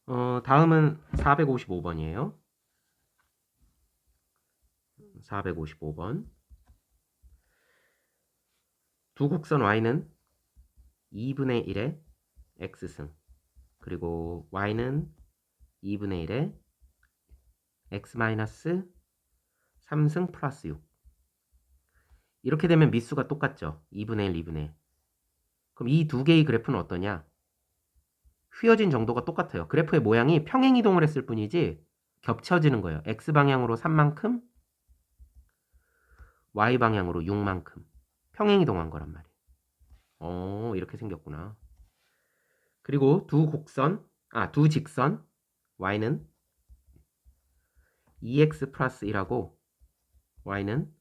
다음은 455번이에요. 455번. 두 곡선 y는 2분의 1의 x승, 그리고 y는 2분의 1의 x-3승 플러스 6. 이렇게 되면 미수가 똑같죠. 2분의 1, 2분의 1. 그럼 이 두 개의 그래프는 어떠냐? 휘어진 정도가 똑같아요. 그래프의 모양이 평행이동을 했을 뿐이지 겹쳐지는 거예요. x방향으로 3만큼, y방향으로 6만큼. 평행이동한 거란 말이에요. 이렇게 생겼구나. 그리고 두 직선 y는 2x 플러스 1하고 y는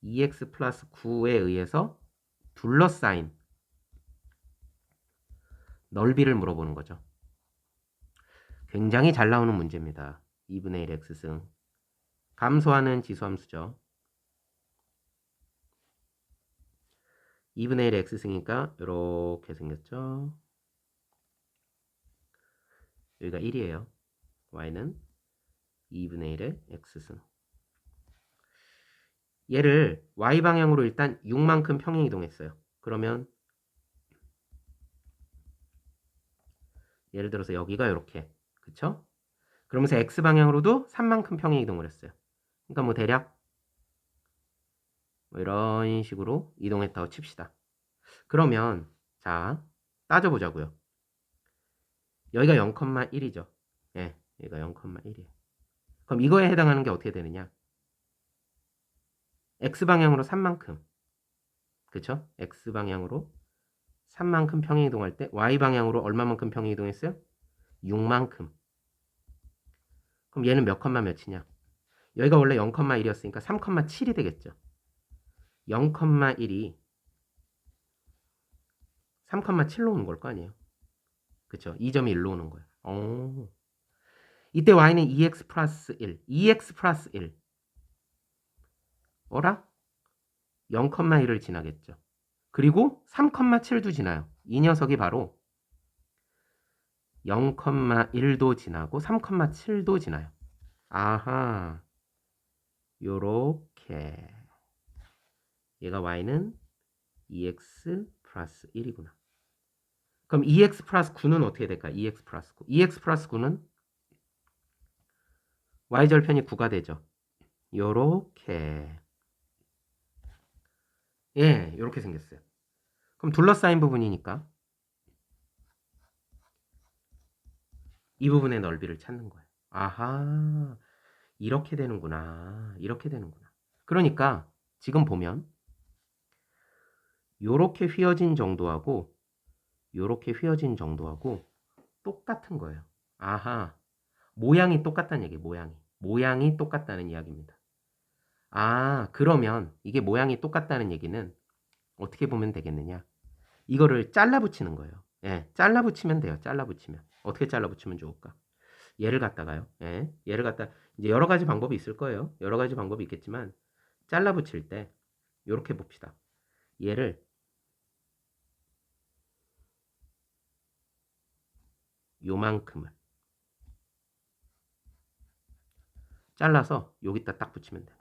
2x 플러스 9에 의해서 둘러싸인 넓이를 물어보는 거죠. 굉장히 잘 나오는 문제입니다. 2분의 1 x승. 감소하는 지수함수죠. 2분의 1 x승이니까 이렇게 생겼죠. 여기가 1이에요. y는 2분의 1의 x승. 얘를 y방향으로 일단 6만큼 평행이동했어요. 그러면 예를 들어서 여기가 이렇게, 그쵸? 그러면서 x방향으로도 3만큼 평행이동을 했어요. 그러니까 뭐 대략 뭐 이런 식으로 이동했다고 칩시다. 그러면 자, 따져보자고요. 여기가 0,1이죠. 예, 여기가 0,1이에요. 그럼 이거에 해당하는 게 어떻게 되느냐? x방향으로 3만큼, 그쵸? x방향으로 3만큼 평행이동할 때 y방향으로 얼마만큼 평행이동했어요? 6만큼. 그럼 얘는 몇 컴마 몇이냐? 여기가 원래 0,1이었으니까 3,7이 되겠죠. 0,1이 3,7로 오는 걸 거 아니에요. 그쵸? 2점이 1로 오는 거예요. 이때 y는 2x 플러스 1. 2x 플러스 1. 어라? 0,1을 지나겠죠. 그리고 3,7도 지나요. 이 녀석이 바로 0,1도 지나고 3,7도 지나요. 아하. 요렇게. 얘가 y는 2x 플러스 1이구나. 그럼 2x 플러스 9는 어떻게 될까? 2x 플러스 9. 2x 플러스 9는 y절편이 9가 되죠. 요렇게. 예, 요렇게 생겼어요. 그럼 둘러싸인 부분이니까 이 부분의 넓이를 찾는 거예요. 아하, 이렇게 되는구나. 이렇게 되는구나. 그러니까 지금 보면 요렇게 휘어진 정도하고 요렇게 휘어진 정도하고 똑같은 거예요. 아하, 모양이 똑같다는 얘기예요. 모양이 똑같다는 이야기입니다. 아, 그러면 이게 모양이 똑같다는 얘기는 어떻게 보면 되겠느냐? 이거를 잘라 붙이는 거예요. 예, 잘라 붙이면 돼요. 잘라 붙이면. 어떻게 잘라 붙이면 좋을까? 얘를 갖다가요. 예, 얘를 갖다 이제 여러 가지 방법이 있을 거예요. 여러 가지 방법이 있겠지만 잘라 붙일 때 이렇게 봅시다. 얘를 요만큼을 잘라서 여기다 딱 붙이면 돼요.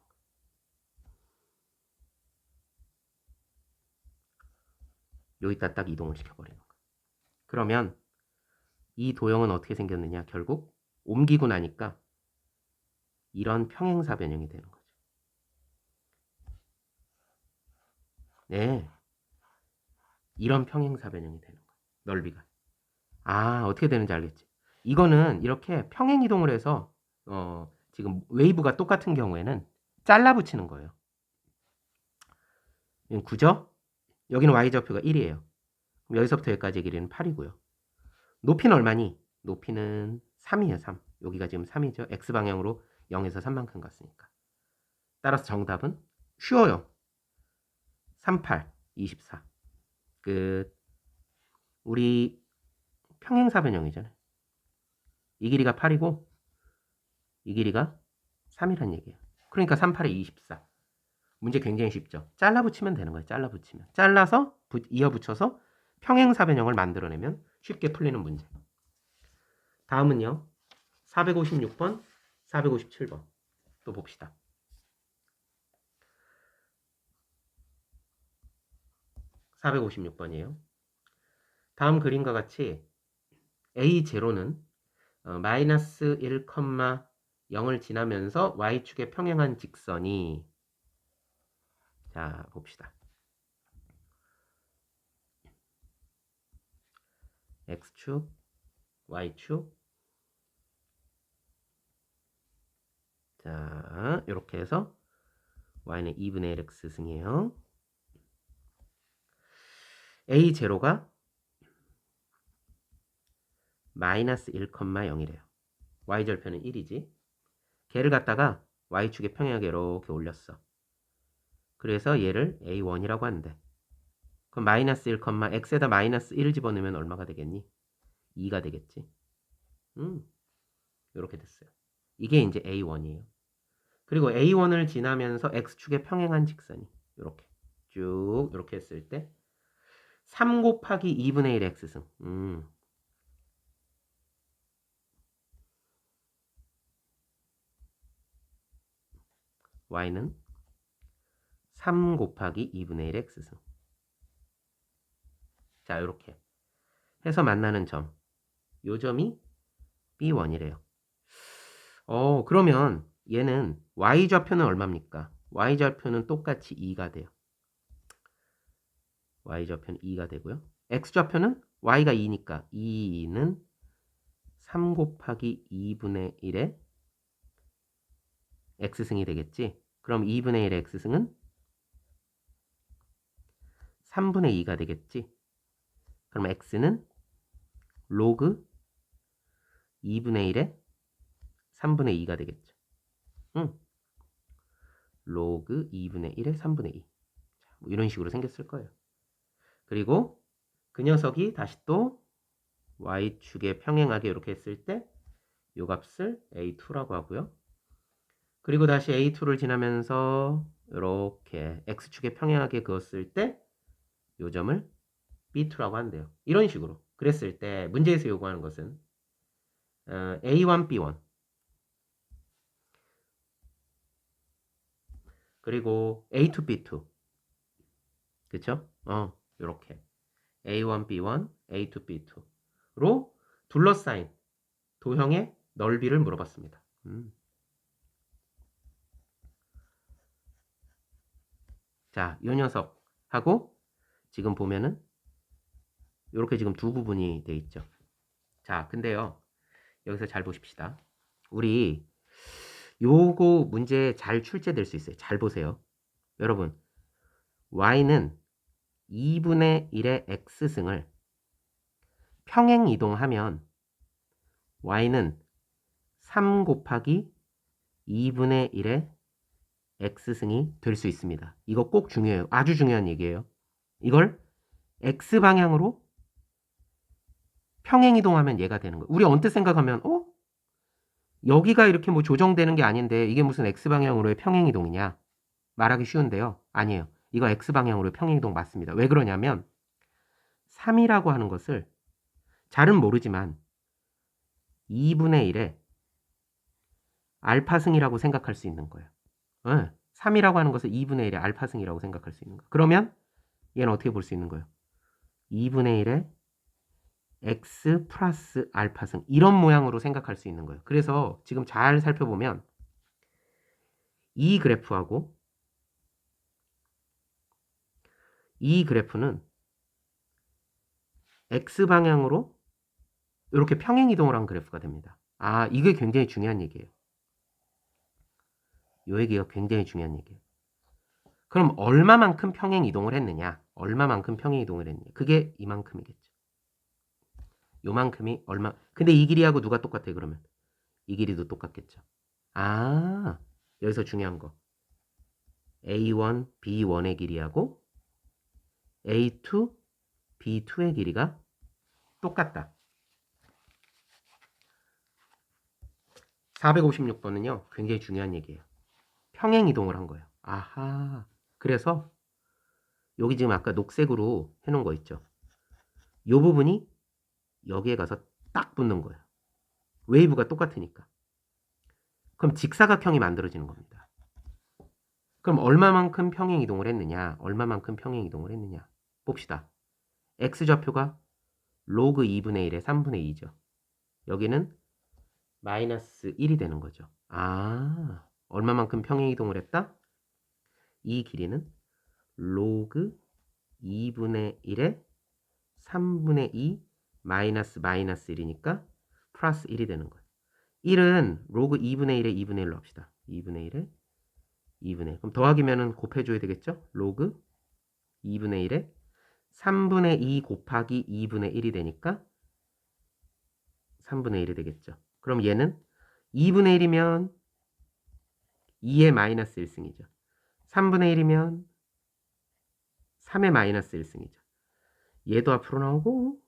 여기다 딱 이동을 시켜버리는 거예요. 그러면 이 도형은 어떻게 생겼느냐? 결국 옮기고 나니까 이런 평행사 변형이 되는 거죠. 네, 이런 평행사 변형이 되는 거예요. 넓이가. 아, 어떻게 되는지 알겠지? 이거는 이렇게 평행 이동을 해서 지금 웨이브가 똑같은 경우에는 잘라 붙이는 거예요. 9죠? 여기는 y좌표가 1이에요. 그럼 여기서부터 여기까지의 길이는 8이고요. 높이는 얼마니? 높이는 3이에요, 3. 여기가 지금 3이죠. x방향으로 0에서 3만큼 갔으니까. 따라서 정답은 쉬워요. 38, 24. 끝. 우리 평행사 변형이잖아요. 이 길이가 8이고 이 길이가 3이란 얘기예요. 그러니까 38에 24. 문제 굉장히 쉽죠. 잘라 붙이면 되는 거예요. 잘라 붙이면. 잘라서 이어 붙여서 평행사 변형을 만들어내면 쉽게 풀리는 문제. 다음은요. 456번, 457번. 또 봅시다. 456번이에요. 다음 그림과 같이 A0는 마이너스 1,0을 지나면서 y축에 평행한 직선이 자 봅시다. x축, y축 자 이렇게 해서 y는 2분의 1 x승이에요. A0가 마이너스 1,0이래요. y절편은 1이지. 걔를 갖다가 y축에 평행하게 이렇게 올렸어. 그래서 얘를 A1이라고 하는데 그럼 마이너스 1, x에다 마이너스 1을 집어넣으면 얼마가 되겠니? 2가 되겠지. 이렇게 됐어요. 이게 이제 A1이에요. 그리고 A1을 지나면서 x축에 평행한 직선이 이렇게 쭉 이렇게 했을 때 3 곱하기 2분의 1 x승. y는 3 곱하기 2분의 1 x승. 자, 이렇게 해서 만나는 점. 요 점이 B1이래요. 그러면 얘는 y좌표는 얼마입니까? y좌표는 똑같이 2가 돼요. y좌표는 2가 되고요. x좌표는 y가 2니까 2는 3 곱하기 2분의 1의 x승이 되겠지. 그럼 2분의 1의 x승은 3분의 2가 되겠지. 그럼 x는 로그 2분의 1의 3분의 2가 되겠죠. 로그 2분의 1의 3분의 2. 자, 뭐 이런 식으로 생겼을 거예요. 그리고 그 녀석이 다시 또 y축에 평행하게 이렇게 했을 때 이 값을 a2라고 하고요. 그리고 다시 a2를 지나면서 이렇게 x축에 평행하게 그었을 때 이 점을 b2라고 한대요. 이런 식으로 그랬을 때 문제에서 요구하는 것은 a1, b1 그리고 a2, b2 그쵸? 이렇게 a1, b1, a2, b2로 둘러싸인 도형의 넓이를 물어봤습니다. 자, 이 녀석하고 지금 보면은 이렇게 지금 두 부분이 돼 있죠. 자, 근데요. 여기서 잘 보십시다. 우리 요거 문제 잘 출제될 수 있어요. 잘 보세요. 여러분, y는 2분의 1의 x승을 평행 이동하면 y는 3 곱하기 2분의 1의 x승이 될 수 있습니다. 이거 꼭 중요해요. 아주 중요한 얘기예요. 이걸 x방향으로 평행 이동하면 얘가 되는 거예요. 우리 언뜻 생각하면 여기가 이렇게 뭐 조정되는 게 아닌데 이게 무슨 x방향으로의 평행 이동이냐? 말하기 쉬운데요. 아니에요. 이거 x방향으로의 평행 이동 맞습니다. 왜 그러냐면 3이라고 하는 것을 잘은 모르지만 2분의 1의 알파승이라고 생각할 수 있는 거예요. 3이라고 하는 것을 2분의 1의 알파승이라고 생각할 수 있는 거예요. 그러면 얘는 어떻게 볼 수 있는 거예요? 2분의 1의 x 플러스 알파승 이런 모양으로 생각할 수 있는 거예요. 그래서 지금 잘 살펴보면 이 그래프하고 이 그래프는 x방향으로 이렇게 평행 이동을 한 그래프가 됩니다. 아, 이게 굉장히 중요한 얘기예요. 이 얘기가 굉장히 중요한 얘기예요. 그럼 얼마만큼 평행 이동을 했느냐? 얼마만큼 평행 이동을 했느냐? 그게 이만큼이겠죠. 요만큼이 얼마? 근데 이 길이하고 누가 똑같아요, 그러면? 이 길이도 똑같겠죠. 아, 여기서 중요한 거. A1, B1의 길이하고 A2, B2의 길이가 똑같다. 456번은요, 굉장히 중요한 얘기예요. 평행 이동을 한 거예요. 아하. 그래서 여기 지금 아까 녹색으로 해놓은 거 있죠. 이 부분이 여기에 가서 딱 붙는 거예요. 웨이브가 똑같으니까. 그럼 직사각형이 만들어지는 겁니다. 그럼 얼마만큼 평행이동을 했느냐? 얼마만큼 평행이동을 했느냐? 봅시다. x좌표가 로그 2분의 1의 3분의 2죠. 여기는 마이너스 1이 되는 거죠. 아, 얼마만큼 평행이동을 했다? 이 길이는 로그 2분의 1의 3분의 2 마이너스 1이니까 플러스 1이 되는 거예요. 1은 로그 2분의 1의 2분의 1로 합시다. 2분의 1의 2분의 1. 그럼 더하기면은 곱해줘야 되겠죠? 로그 2분의 1에 3분의 2 곱하기 2분의 1이 되니까 3분의 1이 되겠죠. 그럼 얘는 2분의 1이면 2의 마이너스 1승이죠. 3분의 1이면 3의 마이너스 1승이죠. 얘도 앞으로 나오고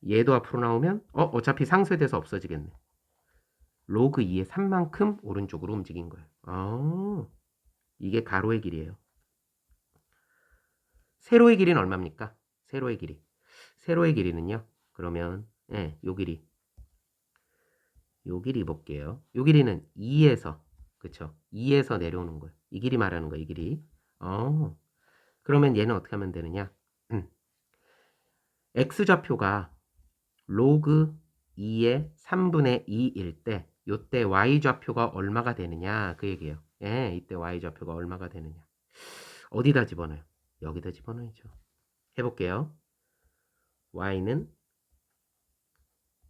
얘도 앞으로 나오면 어차피 상쇄돼서 없어지겠네. 로그 2의 3만큼 오른쪽으로 움직인 거예요. 이게 가로의 길이에요. 세로의 길이는 얼마입니까? 세로의 길이. 세로의 길이는요. 그러면 요 길이. 요 길이 볼게요. 요 길이는 2에서 그쵸? 2에서 내려오는 거예요. 이 길이 말하는 거예요. 이 길이. 그러면 얘는 어떻게 하면 되느냐? x좌표가 로그 2의 3분의 2일 때 요때 y좌표가 얼마가 되느냐 그 얘기예요. 이때 y좌표가 얼마가 되느냐. 어디다 집어넣어요? 여기다 집어넣어야죠. 해볼게요. y는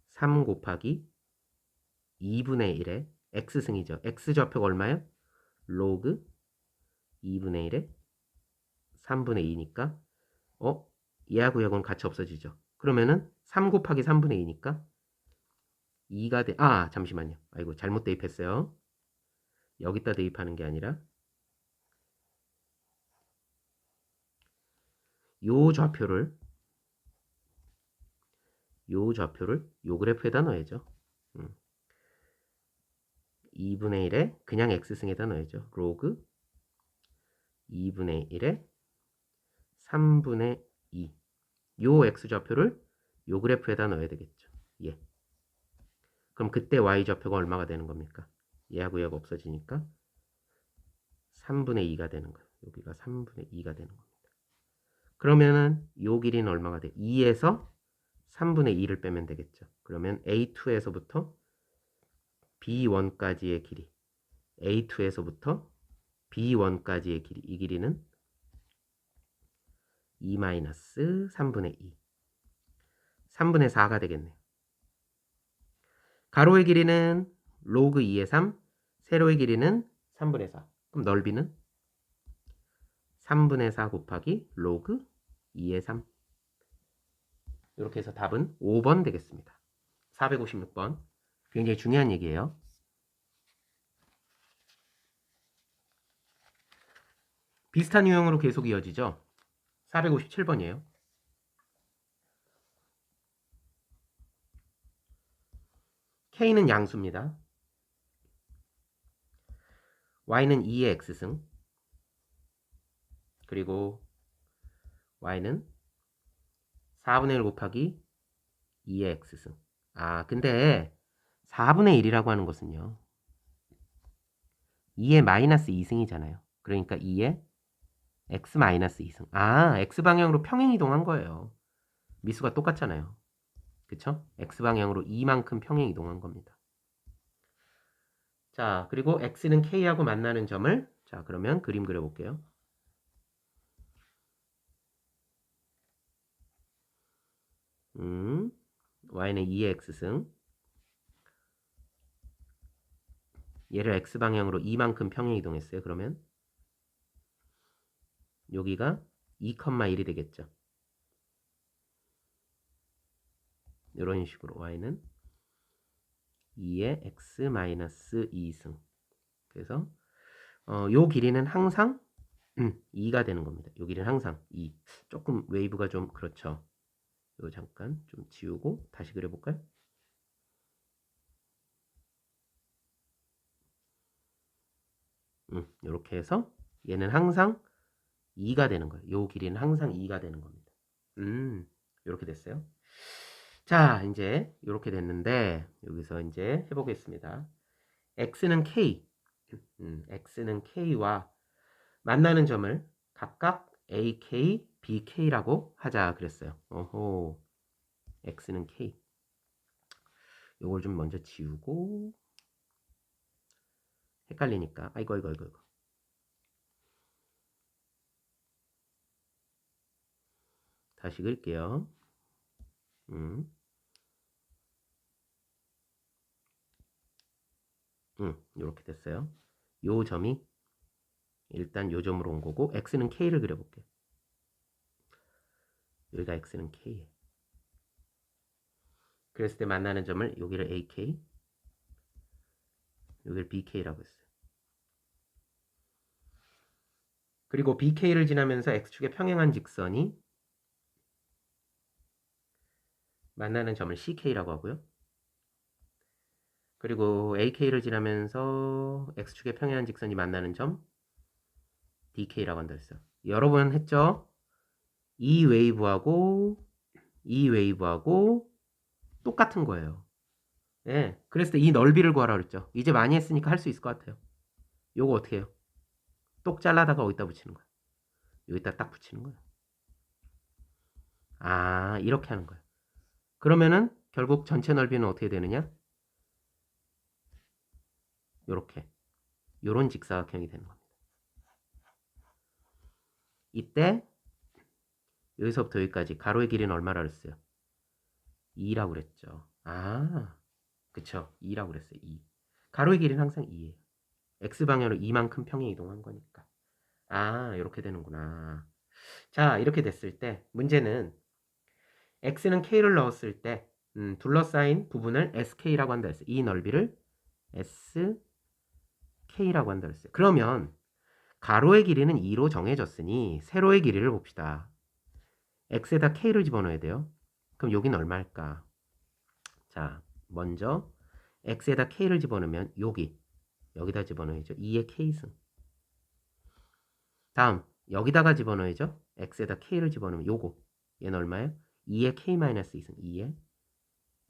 3 곱하기 2분의 1의 x승이죠. x좌표가 얼마예요? 로그 2분의 1의 3분의 2니까 얘하고 얘하고는 같이 없어지죠. 그러면은 3 곱하기 3분의 2니까 2가 돼. 잠시만요. 아이고 잘못 대입했어요. 여기다 대입하는 게 아니라 요 좌표를 요 그래프에다 넣어야죠. 2분의 1에 그냥 x승에다 넣어야죠. 로그 2분의 1에 3분의 2. 요 x좌표를 요 그래프에다 넣어야 되겠죠. 예. 그럼 그때 y좌표가 얼마가 되는 겁니까? 얘하고 얘가 없어지니까 3분의 2가 되는 거예요. 여기가 3분의 2가 되는 겁니다. 그러면은 요 길이는 얼마가 돼? 2에서 3분의 2를 빼면 되겠죠. 그러면 A2에서부터 B1까지의 길이, A2에서부터 B1까지의 길이, 이 길이는 2-3분의 2, 3분의 4가 되겠네요. 가로의 길이는 로그 2의 3, 세로의 길이는 3분의 4. 그럼 넓이는 3분의 4 곱하기 로그 2의 3. 이렇게 해서 답은 5번 되겠습니다. 456번. 굉장히 중요한 얘기예요. 비슷한 유형으로 계속 이어지죠. 457번이에요. K는 양수입니다. Y는 2의 X승. 그리고 Y는 4분의 1 곱하기 2의 X승. 근데 4분의 1이라고 하는 것은요. 2의 마이너스 2승이잖아요. 그러니까 2의 X 마이너스 2승. X 방향으로 평행 이동한 거예요. 미수가 똑같잖아요. 그쵸? X 방향으로 2만큼 평행 이동한 겁니다. 자, 그리고 X는 K하고 만나는 점을 그러면 그림 그려볼게요. Y는 2의 X승. 얘를 X방향으로 2만큼 평행 이동했어요. 그러면 여기가 2,1이 되겠죠. 이런 식으로 Y는 2의 X-2승. 그래서 요 길이는 항상 2가 되는 겁니다. 요 길이는 항상 2. 조금 웨이브가 좀 그렇죠. 이거 잠깐 좀 지우고 다시 그려볼까요? 이렇게 해서 얘는 항상 2가 되는 거예요. 요 길이는 항상 2가 되는 겁니다. 이렇게 됐어요. 자, 이제 이렇게 됐는데 여기서 이제 해보겠습니다. x는 k, x는 k와 만나는 점을 각각 AK, BK라고 하자 그랬어요. 어호, x는 k. 요걸 좀 먼저 지우고 헷갈리니까 아이고. 다시 그릴게요. 이렇게 됐어요. 요 점이 일단 요 점으로 온 거고 x는 k를 그려볼게. 여기가 x는 k에. 그랬을 때 만나는 점을 여기를 AK, 여기를 BK라고 했어요. 그리고 BK를 지나면서 x축에 평행한 직선이 만나는 점을 CK라고 하고요. 그리고 AK를 지나면서 x축에 평행한 직선이 만나는 점 DK라고 한다 했어요. 여러 번 했죠? 이 웨이브하고 똑같은 거예요. 네, 그랬을 때 이 넓이를 구하라 그랬죠. 이제 많이 했으니까 할 수 있을 것 같아요. 요거 어떻게 해요? 똑 잘라다가 어디다 붙이는 거야? 여기다 딱 붙이는 거야. 아, 이렇게 하는 거야. 그러면은 결국 전체 넓이는 어떻게 되느냐? 요렇게. 요런 직사각형이 되는 겁니다. 이때 여기서부터 여기까지 가로의 길이는 얼마라 그랬어요? 2라고 그랬죠. 아, 그쵸. 2라고 그랬어요. 2. 가로의 길이는 항상 2예요. x방향으로 2만큼 평행 이동한 거니까. 아, 이렇게 되는구나. 자, 이렇게 됐을 때 문제는 x는 k를 넣었을 때 둘러싸인 부분을 sk라고 한다 했어요. 이 넓이를 sk라고 한다 했어요. 그러면 가로의 길이는 2로 정해졌으니 세로의 길이를 봅시다. x에다 k를 집어넣어야 돼요. 그럼 여기는 얼마일까? 자, 먼저 x에다 k를 집어넣으면 여기다 집어넣어야죠. 2의 k승. 다음 여기다가 집어넣어야죠. x에다 k를 집어넣으면 요거. 얘는 얼마예요? 2의 k-2승. 2의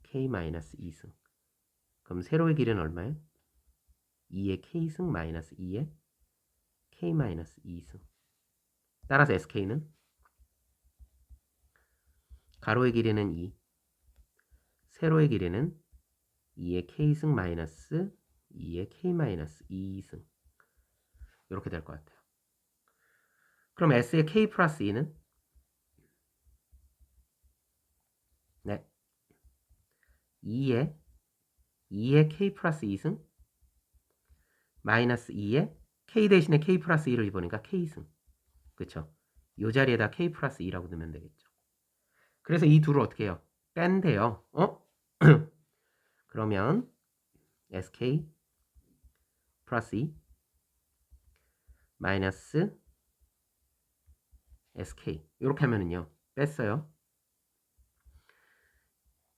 k-2승. 그럼 세로의 길이는 얼마예요? 2의 k승 마이너스 2의 k-2승. 따라서 sk는 가로의 길이는 2, 세로의 길이는 2의 k승 마이너스 2의 k-2승. 이렇게 될 것 같아요. 그럼 s의 k 플러스 2는 네, 2의 k 플러스 2승 마이너스 2의 k 대신에 k 플러스 2를 집어넣으니까 k승. 그쵸? 이 자리에다 k 플러스 2라고 넣으면 되겠죠. 그래서 이 둘을 어떻게 해요? 뺀대요. 그러면 sk 플러스 2 마이너스 sk 이렇게 하면은요. 뺐어요.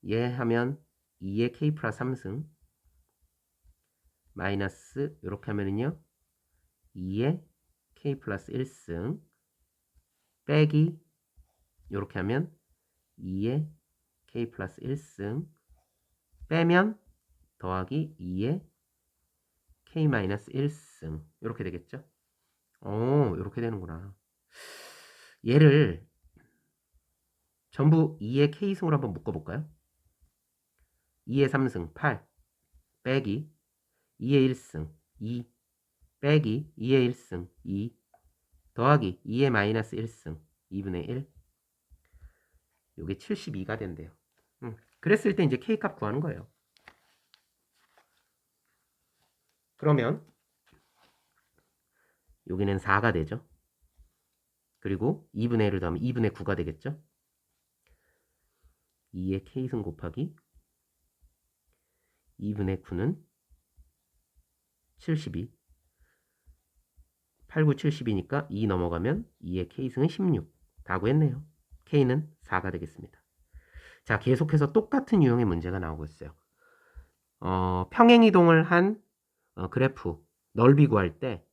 얘 하면 2의 k 플러스 3승 마이너스 이렇게 하면은요. 2의 k 플러스 1승 빼기 이렇게 하면 2의 k 플러스 1승 빼면 더하기 2의 k 마이너스 1승 이렇게 되겠죠? 이렇게 되는구나. 얘를 전부 2의 k승으로 한번 묶어볼까요? 2의 3승 8 빼기 2의 1승 2 빼기 2의 1승 2 더하기 2의 마이너스 1승 2분의 1 요게 72가 된대요. 그랬을 때 이제 k값 구하는 거예요. 그러면 여기는 4가 되죠. 그리고 2분의 1을 더하면 2분의 9가 되겠죠. 2의 k승 곱하기 2분의 9는 72 8, 9, 70이니까 2 넘어가면 2의 k승은 16 다 구했네요. k는 4가 되겠습니다. 자, 계속해서 똑같은 유형의 문제가 나오고 있어요. 평행이동을 한 그래프 넓이 구할 때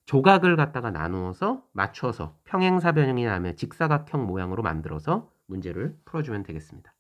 조각을 갖다가 나누어서 맞춰서 평행사변형이 나면 직사각형 모양으로 만들어서 문제를 풀어주면 되겠습니다.